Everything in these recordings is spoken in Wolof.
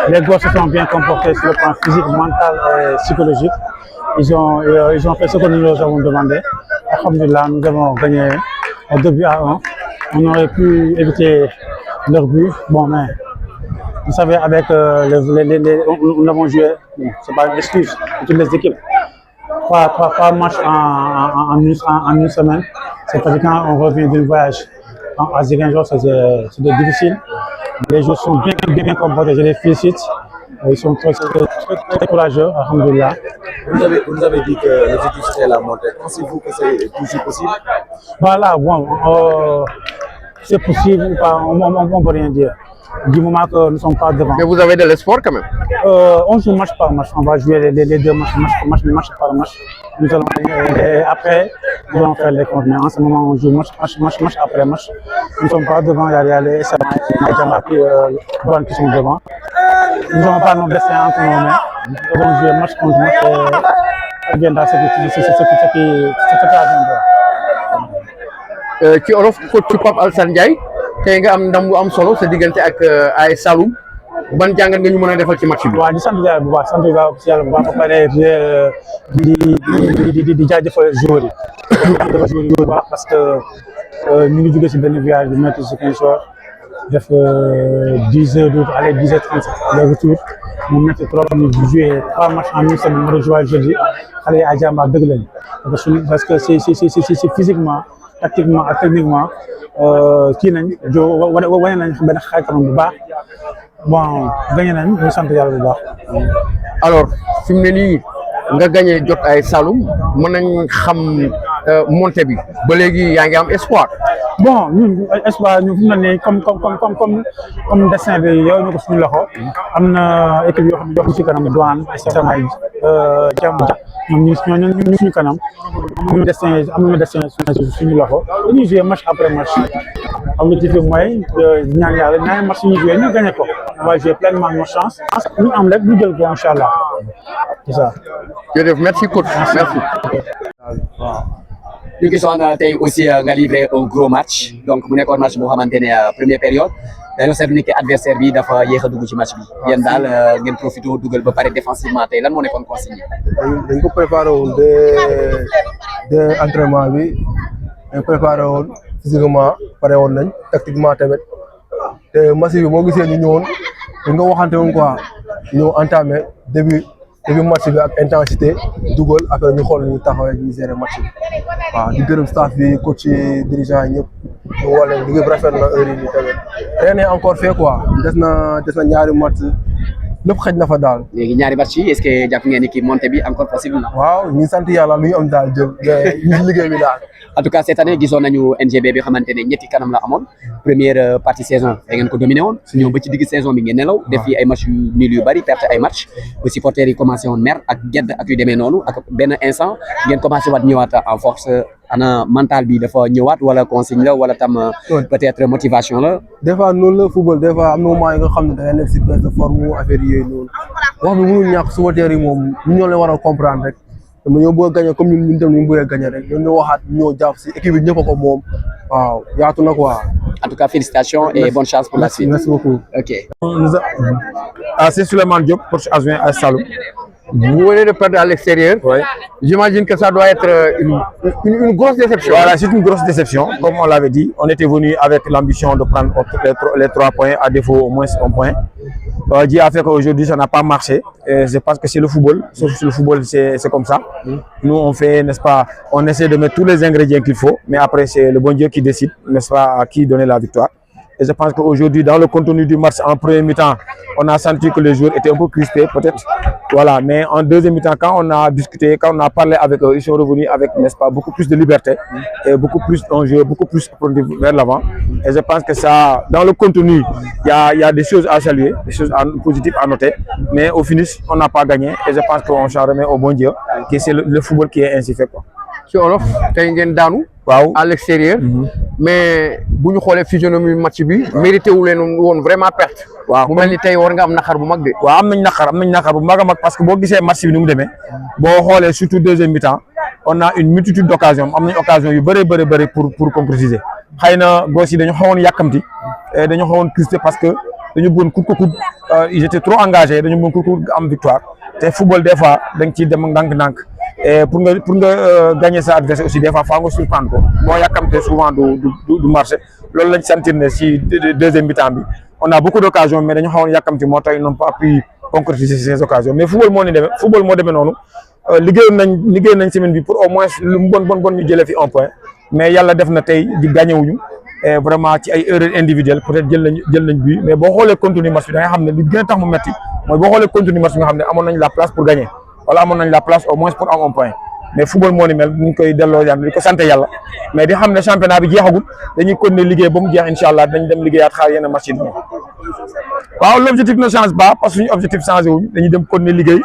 Les gosses se sont bien comportés sur le plan physique, mental et psychologique. Ils ont fait ce que nous leur avons demandé. Alhamdulillah, nous avons gagné 2 buts à 1. On aurait pu éviter leur but. Bon, mais vous savez, avec nous avons joué, bon, c'est pas une excuse, pour toutes les équipes. Trois matchs en une semaine. C'est parce que quand on revient d'un voyage à Ziguinchor, c'était difficile. Les joueurs sont bien comportés, je les félicite. Ils sont très courageux, alhamdulillah. Vous avez dit que l'objectif c'était la montée. Pensez-vous que c'est toujours possible? Voilà, bon, c'est possible ou pas, on ne peut rien dire. Du moment que nous ne sommes pas devant. Mais vous avez de l'espoir quand même. On joue match par match, on va jouer les deux match par match. Nous allons, et après, nous allons faire les comptes. Mais en ce moment, on joue match après match. Nous ne sommes pas devant, il y a les SMA qui sont devant. Nous n'avons pas nos destins entre nos mains. Nous allons jouer match contre match et viendra ce qui adviendra. Ci olof coach Pape Alassane Ndiaye tey nga am ndam bu am solo sa diggante ak AS Saloum ban jàngat nga ñu mën a defal ci match bi. waaw di sant yàlla bu baax ba pare di jaajëfal joueurs yi bu baax parce que ñu ngi jóge si benn voyage bu métti si Ziguinchor def 10 heures de route aller 10h30 le retour mu métti trop ñu joué 3 matchs en une semaine ma joué jeudi xale yi ay jàmbaar dëgg lañu parce que c'est physiquement tactiquement ak techniquement kii nañ wane nañ benn xayma bu baax bon gagné nañ ñu sant yàlla bu baax. alors fi mu ne nii nga gagné jot ay Saloum mën nañ xam montée bi ba léegi yaa ngi am espoir. bon ñun espoir ñu fi mu ne nii comme destin bi yow ñu ko suñu loxo am na équipe yoo xam ne ci kanam douane samay jàmm ñoom ñu suñu kanam am na destin suñu loxo dañuy jouer match après match objectif bi mooy ñaan yàlla ñaari match ñu jouer ñu gagné ko on va jouer pleinement nos chances ñu am rek ñu jël ko incha allah c'est ça. jërëjëf merci coach merci. ñu gisoon tey aussi nga livré un gros match donc mu nekkoon match boo xamante ne première période dañoo seetlu ni que adversaire bi dafa yéex a dugg ci match bi yéen daal ngeen profité dugal ba pare défensivement tey lan moo nekkoon consigne. dañ ko préparé woon de entraînement bi dañ préparé woon physiquement pare woon nañ tactiquement tamit te match bi boo gisee ñu ñëwoon dañ ko waxante woon quoi ñëw entamé début match bi ak intensité dugal après ñu xool ñu taxawee ñu gérer match bi waaw di gërëm staff bi coach yi dirigeant yi ñëpp ñu woo leen liggéey bi rafet na heure yi nii tamit rien n'est encore fait quoi des na ñaari match lépp xëj na fa daal. léegi ñaari match yi est-ce que jàpp ngeen ni ki montée bi encore possible na. waaw ñu sant yàlla lu ñu am daal jël ñu liggéey bi daal. en tout cas cette année gisoon nañu NGB bi xamante ne ñetti kanam la amoon première partie saison da ngeen ko dominé woon ñëw ba ci digg saison bi ngeen nelaw def yi ay match yu nul yu bëri perte ay match ba supporters yi commencé woon mer ak gedd ak yu demee noonu ak benn instant ngeen commencé waat ñëwaat en force ana mental bi dafa ñëwaat wala consigne la wala tam peut-être motivation la. des fois noonu la football des fois am na moment yi nga xam ne da ngay nekk si baisse de forme affaire yooyu noonu wax bi mënul ñàkk supporters yi moom ñu ñoo leen war a comprendre rek. dama ñoo bëgg a gagné comme ñun tam ñu bëgg a gagné rek ñoo waxaat ñoo jàpp si équipe bi ñëpp a ko moom waaw yaatu na quoi. en tout cas félicitations et bonne chance pour la suite. Merci beaucoup. Ok. C'est Souleymane Diop, coach adjoint à Saloum. Vous venez de perdre à l'extérieur. Oui. J'imagine que ça doit être une grosse déception. Voilà, c'est une grosse déception. Comme on l'avait dit, on était venu avec l'ambition de prendre les 3 points, à défaut au moins 1 point. Dieu a fait qu'aujourd'hui, ça n'a pas marché. Et je pense que c'est le football. Sauf que le football, c'est comme ça. Nous, on fait, n'est-ce pas, on essaie de mettre tous les ingrédients qu'il faut. Mais après, c'est le bon Dieu qui décide, n'est-ce pas, à qui donner la victoire. Et je pense qu'aujourd'hui, dans le contenu du match, en premier mi-temps, on a senti que les joueurs étaient un peu crispés, peut-être. Voilà. Mais en deuxième mi-temps, quand on a discuté, quand on a parlé avec eux, ils sont revenus avec, n'est-ce pas, beaucoup plus de liberté et beaucoup plus d'enjeux, beaucoup plus vers l'avant. Et je pense que ça, dans le contenu, il y a des choses à saluer, des choses positives à noter. Mais au finish, on n'a pas gagné. Et je pense qu'on s'en remet au bon Dieu, que c'est le football qui est ainsi fait, quoi. ci olof tey ngeen daanu. waaw à l'extérieur. mais bu ñu xoolee physionomie match bi mérité wu leen woon vraiment perte. waaw mu mel ni tey war nga am naqar bu mag de. waaw am nañ naqar bu mag a mag parce que boo gisee match bi ni mu demee boo xoolee surtout deuxième mi-temps on a une multitude d'occasions am nañ occasion yu bëri pour concrétiser xëy na gos yi dañu xawoon yàkkamti dañu xawoon crispé parce que dañu bëggoon coûte que coûte ils étaient trop engagés dañu bëggoon coûte que coûte am victoire te football des fois da nga ciy dem ndànk-ndànk et pour nga gagner sa adversaire aussi des fois faa nga surprendre ko boo yàkkamte souvent du marché loolu lañ sentir ne si deuxième mi-temps bi on a beaucoup d'occasions mais dañu xawoon yàkkamti moo tax ils n'ont pas pu concrétiser ces occasions mais football moo demee noonu liggéey nañ semaine bi pour au moins lu mu bon ñu jëlee fi un point mais yàlla def na tey di gagné wuñu et vraiment ci ay erreurs individuelles peut-être jël nañ bi mais boo xoolee contenu match bi da nga xam ne li gën a tax mu metti mooy boo xoolee contenu match bi nga xam ne amoon nañ la place pour gagner wala amoon nañ la place au moins pour am un point mais football moo ni mel ñu koy delloo yàlla di ko sant yàlla mais di xam ne championnat bi jeexagul dañuy continuer liggéey ba mu jeex incha allah dañ dem liggéeyaat xaar yenn match yi waaw l'objectif ne change pas parce que suñu objectif changé wuñ dañuy dem continuer liggéey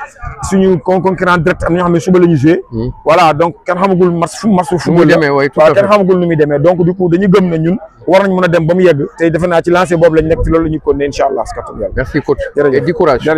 suñu concurrent direct am na ñoo xam ne suba la ñu joué voilà donc kenn xamagul match football waaw kenn xamagul nu muy demee donc du coup dañu gëm ne ñun war nañ mën a dem ba mu yegg tey defe naa ci lancé boobu lañ nekk ci loolu la ñuy continuer incha allah. merci coach et du courage.